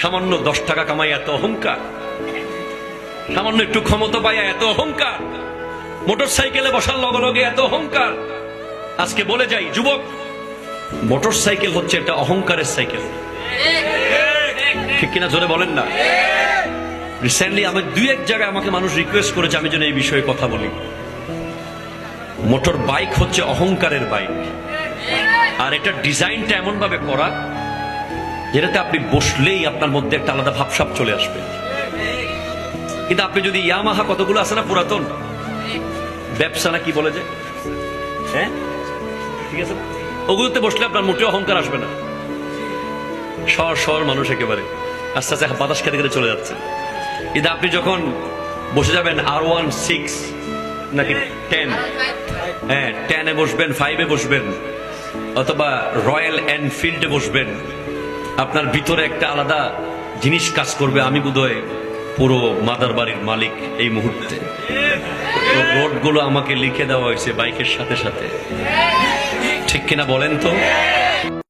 সামান্য 10 টাকা কামাই এত অহংকার, সামান্য একটু ক্ষমতা পাইয়া এত অহংকার, মোটর সাইকেলে বসার লগে লগে এত অহংকার। আজকে বলে যাই যুবক, মোটর সাইকেল হচ্ছে একটা অহংকারের সাইকেল, ঠিক কিনা জোরে বলেন না? রিসেন্টলি আমি 2-1 জায়গায় আমাকে মানুষ রিকোয়েস্ট করেছে আমি যেন এই বিষয়ে কথা বলি। মোটর বাইক হচ্ছে অহংকারের বাইক, আর এটা ডিজাইনটা এমন ভাবে করা যেটাতে আপনি বসলেই আপনার মধ্যে একটা আলাদা ভাবসাব চলে আসবে। কিন্তু আপনি যদি ইয়ামাহা কতগুলো আছে না পুরাতন ব্যবসা না কি বলে যে, হ্যাঁ ঠিক আছে, ওগুলোতে বসলে আপনার মোটেও অহংকার আসবে না। সর মানুষ একেবারে আস্তে আস্তে বাতাস খেতে খেতে চলে যাচ্ছে। কিন্তু আপনি যখন বসে যাবেন R16 নাকি 10, হ্যাঁ 10-এ বসবেন, 5-এ বসবেন, অথবা রয়্যাল এনফিল্ডে বসবেন, আপনার ভিতরে একটা আলাদা জিনিস কাজ করবে। আমি বোধহয় পুরো মাদার বাড়ির মালিক এই মুহূর্তে। রোডগুলো আমাকে লিখে দেওয়া হয়েছে বাইকের সাথে সাথে, ঠিক কিনা বলেন তো?